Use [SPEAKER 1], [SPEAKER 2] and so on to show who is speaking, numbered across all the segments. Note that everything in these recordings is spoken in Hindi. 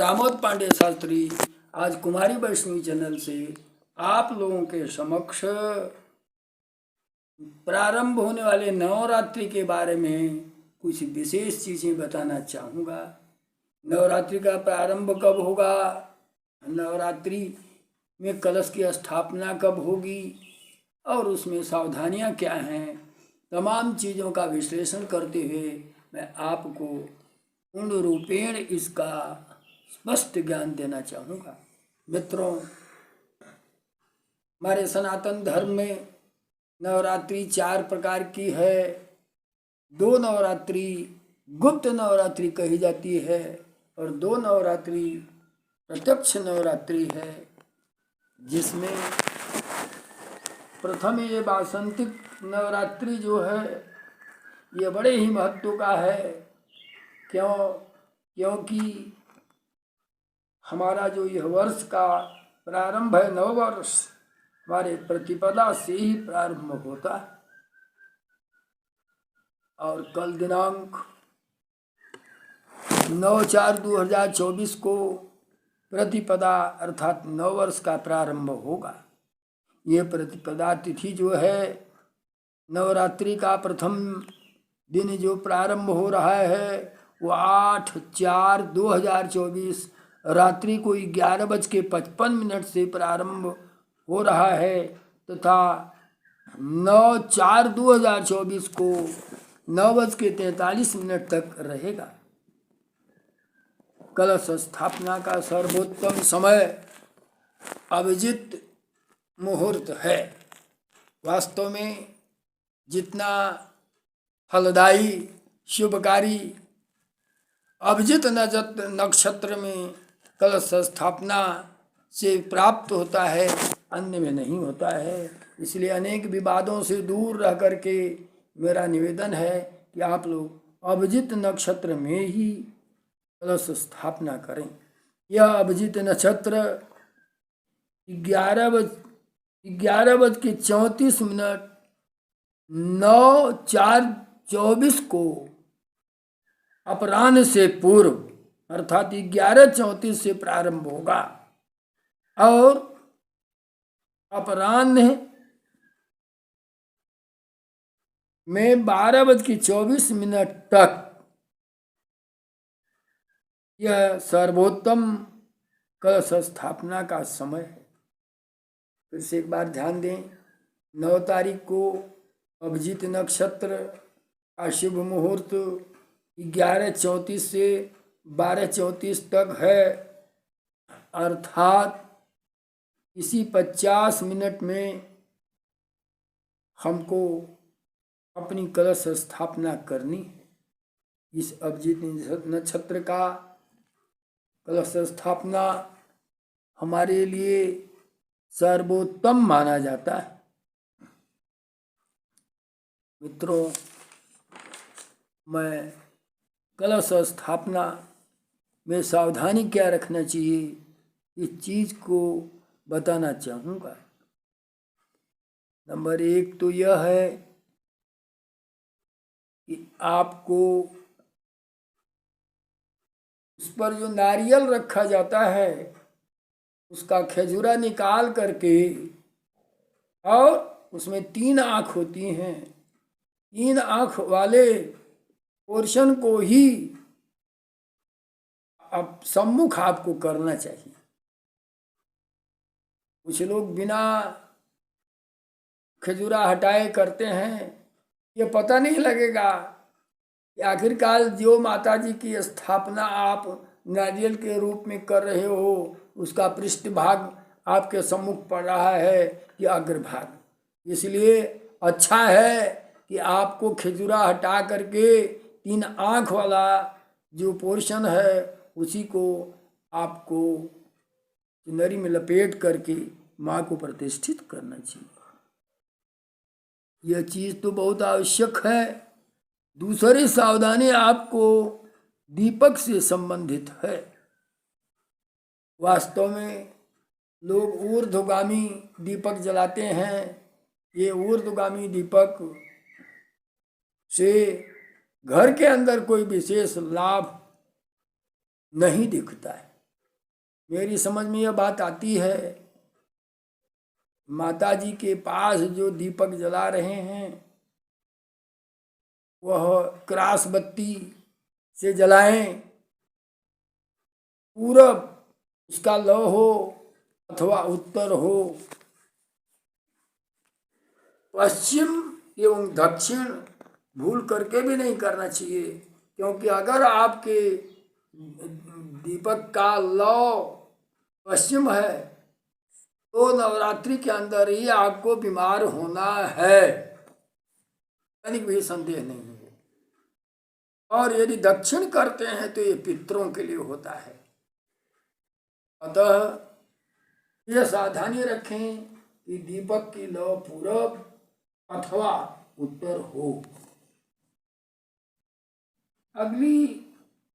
[SPEAKER 1] दामोद पांडे शास्त्री आज कुमारी वैष्णवी चैनल से आप लोगों के समक्ष प्रारंभ होने वाले नवरात्रि के बारे में कुछ विशेष चीज़ें बताना चाहूँगा। नवरात्रि का प्रारंभ कब होगा, नवरात्रि में कलश की स्थापना कब होगी और उसमें सावधानियाँ क्या हैं, तमाम चीज़ों का विश्लेषण करते हुए मैं आपको पूर्ण रूपेण इसका स्पष्ट ज्ञान देना चाहूँगा। मित्रों, हमारे सनातन धर्म में नवरात्रि 4 प्रकार की है। 2 नवरात्रि गुप्त नवरात्रि कही जाती है और 2 नवरात्रि प्रत्यक्ष नवरात्रि है, जिसमें प्रथम ये वासंतिक नवरात्रि जो है ये बड़े ही महत्व का है। क्योंकि हमारा जो यह वर्ष का प्रारंभ है, नववर्ष, हमारे प्रतिपदा से ही प्रारंभ होता है और कल दिनांक 9/4/2024 को प्रतिपदा अर्थात नववर्ष का प्रारंभ होगा। ये प्रतिपदा तिथि जो है, नवरात्रि का प्रथम दिन जो प्रारंभ हो रहा है वो 8/4/2024 रात्रि को 11:55 से प्रारंभ हो रहा है तथा 9/4/2024 को 9:43 तक रहेगा। कलश स्थापना का सर्वोत्तम समय अभिजित मुहूर्त है। वास्तव में जितना फलदायी शुभकारी अभिजित नक्षत्र में कलश स्थापना से प्राप्त होता है, अन्य में नहीं होता है। इसलिए अनेक विवादों से दूर रह करके मेरा निवेदन है कि आप लोग अभिजित नक्षत्र में ही कलश स्थापना करें। यह अभिजित नक्षत्र 11:34 9/4/24 को अपराह्न से पूर्व अर्थात 11:34 से प्रारंभ होगा और अपराह्न में 12:24 तक यह सर्वोत्तम कलश स्थापना का समय है। फिर से एक बार ध्यान दें, 9 तारीख को अभिजित नक्षत्र का शुभ मुहूर्त 11:34 से 12:34 तक है, अर्थात इसी 50 मिनट में हमको अपनी कलश स्थापना करनी है। इस अभिजित नक्षत्र का कलश स्थापना हमारे लिए सर्वोत्तम माना जाता है। मित्रों, मैं कलश स्थापना में सावधानी क्या रखना चाहिए इस चीज़ को बताना चाहूँगा। नंबर 1 तो यह है कि आपको उस पर जो नारियल रखा जाता है उसका खजूरा निकाल करके, और उसमें 3 आँख होती हैं, 3 आँख वाले पोर्शन को ही अब सम्मुख आपको करना चाहिए। कुछ लोग बिना खजूरा हटाए करते हैं, ये पता नहीं लगेगा कि आखिरकार जो माता जी की स्थापना आप नारियल के रूप में कर रहे हो उसका पृष्ठभाग आपके सम्मुख पड़ रहा है कि अग्रभाग। इसलिए अच्छा है कि आपको खजूरा हटा करके 3 आँख वाला जो पोर्शन है उसी को आपको चुनरी में लपेट करके माँ को प्रतिष्ठित करना चाहिए। यह चीज़ तो बहुत आवश्यक है। दूसरी सावधानी आपको दीपक से संबंधित है। वास्तव में लोग ऊर्ध्वगामी दीपक जलाते हैं। ये ऊर्ध्वगामी दीपक से घर के अंदर कोई विशेष लाभ नहीं दिखता है। मेरी समझ में यह बात आती है, माता जी के पास जो दीपक जला रहे हैं वह क्रास बत्ती से जलाएं, पूरब उसका लौ हो अथवा उत्तर हो, पश्चिम एवं दक्षिण भूल करके भी नहीं करना चाहिए, क्योंकि अगर आपके दीपक का लौ पश्चिम है तो नवरात्रि के अंदर ही आपको बीमार होना है, तनिक भी संदेह नहीं है। और यदि दक्षिण करते हैं तो ये पितरों के लिए होता है। अतः यह सावधानी रखें कि दीपक की लौ पूरब अथवा उत्तर हो। अगली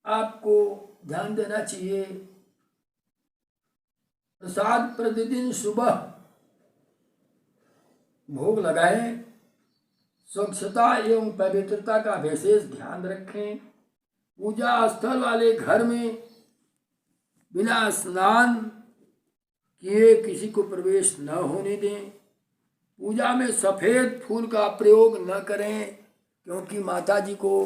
[SPEAKER 1] आपको ध्यान देना चाहिए, प्रसाद प्रतिदिन सुबह भोग लगाएं, स्वच्छता एवं पवित्रता का विशेष ध्यान रखें, पूजा स्थल वाले घर में बिना स्नान किए किसी को प्रवेश न होने दें, पूजा में सफ़ेद फूल का प्रयोग न करें, क्योंकि माता जी को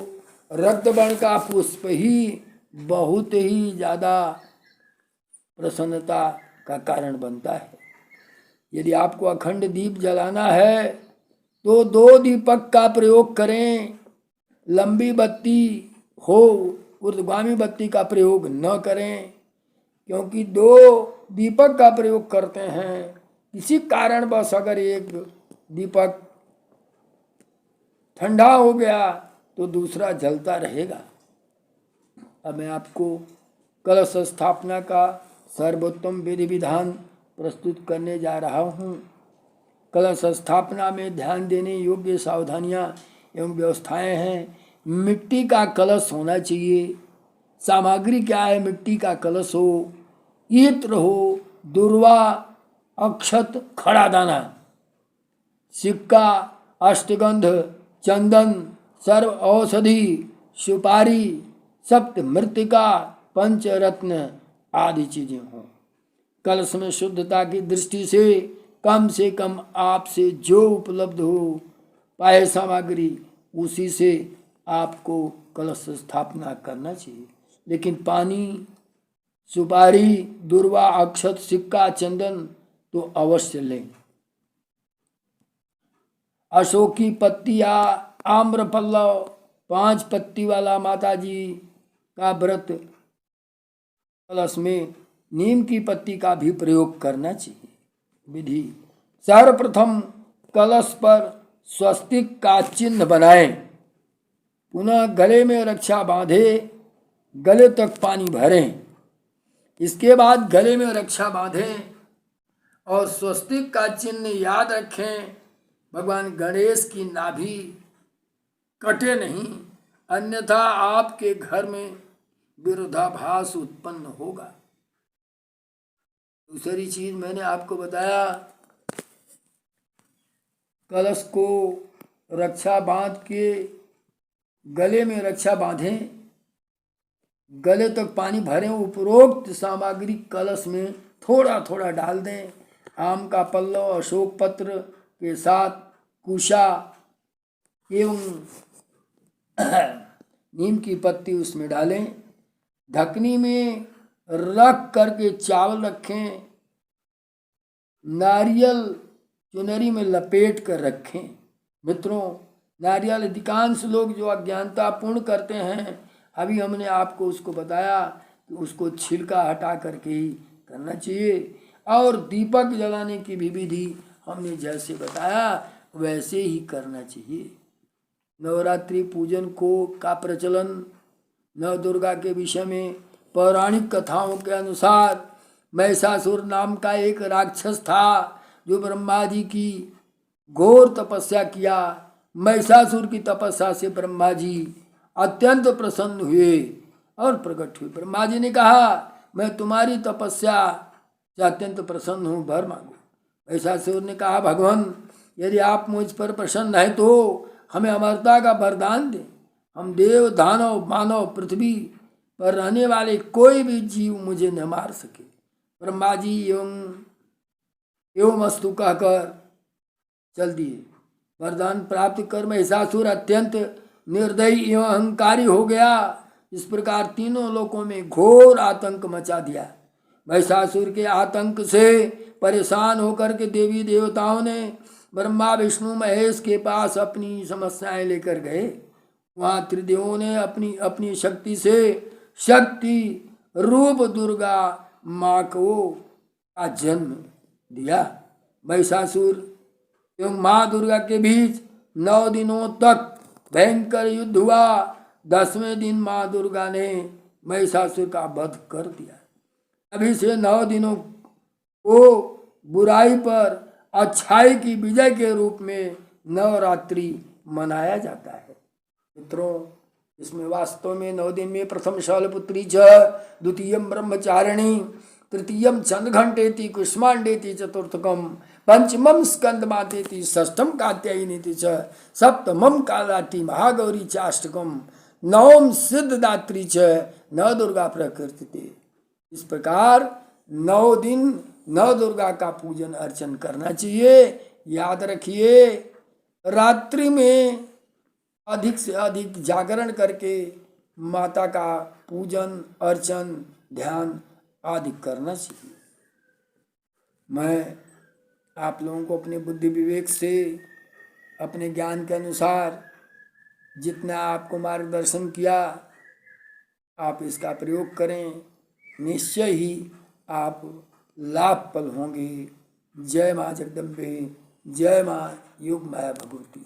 [SPEAKER 1] रक्त वर्ण का पुष्प ही बहुत ही ज़्यादा प्रसन्नता का कारण बनता है। यदि आपको अखंड दीप जलाना है तो 2 दीपक का प्रयोग करें, लंबी बत्ती हो, ऊर्ध्वगामी बत्ती का प्रयोग न करें, क्योंकि 2 दीपक का प्रयोग करते हैं, किसी कारणवश अगर एक दीपक ठंडा हो गया तो दूसरा जलता रहेगा। अब मैं आपको कलश स्थापना का सर्वोत्तम विधि विधान प्रस्तुत करने जा रहा हूँ। कलश स्थापना में ध्यान देने योग्य सावधानियाँ एवं व्यवस्थाएं हैं। मिट्टी का कलश होना चाहिए। सामग्री क्या है? मिट्टी का कलश हो, इत्र हो, दुर्वा, अक्षत, खड़ा दाना, सिक्का, अष्टगंध, चंदन, सर्व औषधि, सुपारी, सप्त मृतिका, पंचरत्न आदि चीजें हों। कलश में शुद्धता की दृष्टि से कम आपसे जो उपलब्ध हो पाए सामग्री, उसी से आपको कलश स्थापना करना चाहिए। लेकिन पानी, सुपारी, दुर्वा, अक्षत, सिक्का, चंदन तो अवश्य लें। अशोक की पत्ती या आम्र पल्लव 5 पत्ती वाला माता जी का व्रत कलश में नीम की पत्ती का भी प्रयोग करना चाहिए। विधि: सर्वप्रथम कलश पर स्वस्तिक का चिन्ह बनाएं, पुनः गले में रक्षा बांधे, गले तक पानी भरें। इसके बाद गले में रक्षा बांधें और स्वस्तिक का चिन्ह याद रखें। भगवान गणेश की नाभि कटे नहीं, अन्यथा आपके घर में विरोधाभास उत्पन्न होगा। दूसरी चीज मैंने आपको बताया, कलश को रक्षा बांध के गले में रक्षा बांधें, गले तक पानी भरें। उपरोक्त सामग्री कलश में थोड़ा थोड़ा डाल दें। आम का पल्लव, अशोक पत्र के साथ कुशा एवं नीम की पत्ती उसमें डालें। ढकनी में रख करके चावल रखें, नारियल चुनरी में लपेट कर रखें। मित्रों, नारियल अधिकांश लोग जो अज्ञानता पूर्ण करते हैं, अभी हमने आपको उसको बताया कि उसको छिलका हटा करके ही करना चाहिए। और दीपक जलाने की भी विधि हमने जैसे बताया वैसे ही करना चाहिए। नवरात्रि पूजन का प्रचलन नव दुर्गा के विषय में पौराणिक कथाओं के अनुसार महिषासुर नाम का एक राक्षस था जो ब्रह्मा जी की घोर तपस्या किया। महिषासुर की तपस्या से ब्रह्मा जी अत्यंत प्रसन्न हुए और प्रकट हुए। ब्रह्मा जी ने कहा, मैं तुम्हारी तपस्या से अत्यंत प्रसन्न हूँ, वर मांगो। महिषासुर ने कहा, भगवान यदि आप मुझ पर प्रसन्न हैं तो हमें अमरता का वरदान दें। हम देव, दानव, मानव, पृथ्वी पर रहने वाले कोई भी जीव मुझे न मार सके। ब्रह्मा जी एवं अस्तु कहकर चल दिए। वरदान प्राप्त कर महिषासुर अत्यंत निर्दयी एवं अहंकारी हो गया। इस प्रकार तीनों लोकों में घोर आतंक मचा दिया। महिषासुर के आतंक से परेशान होकर के देवी देवताओं ने ब्रह्मा विष्णु महेश के पास अपनी समस्याएं लेकर गए। वहाँ त्रिदेवों ने अपनी अपनी शक्ति से शक्ति रूप दुर्गा माँ को का जन्म दिया। महिषासुर एवं माँ दुर्गा के बीच 9 दिनों तक भयंकर युद्ध हुआ। 10वें दिन माँ दुर्गा ने महिषासुर का वध कर दिया। अभी से 9 दिनों को बुराई पर अच्छाई की विजय के रूप में नवरात्रि मनाया जाता है। मित्रों, इसमें वास्तव में 9 दिन में प्रथम शैलपुत्री च, द्वितीयम ब्रह्मचारिणी, तृतीयम चंद्रघंटेति कुष्मांडेति चतुर्थकम, पंचमम स्कंदमातेति, षष्ठम कात्यायनीति च, सप्तमम कालाटी महागौरी चाष्टकम, नवम सिद्धदात्री च, नव दुर्गा प्रकृति। इस प्रकार 9 दिन नव दुर्गा का पूजन अर्चन करना चाहिए। याद रखिए, रात्रि में अधिक से अधिक जागरण करके माता का पूजन अर्चन ध्यान आदि करना चाहिए। मैं आप लोगों को अपने बुद्धि विवेक से अपने ज्ञान के अनुसार जितना आपको मार्गदर्शन किया, आप इसका प्रयोग करें, निश्चय ही आप लाभफल होंगे। जय माँ जगदम्बे, जय माँ योग माया भगवती।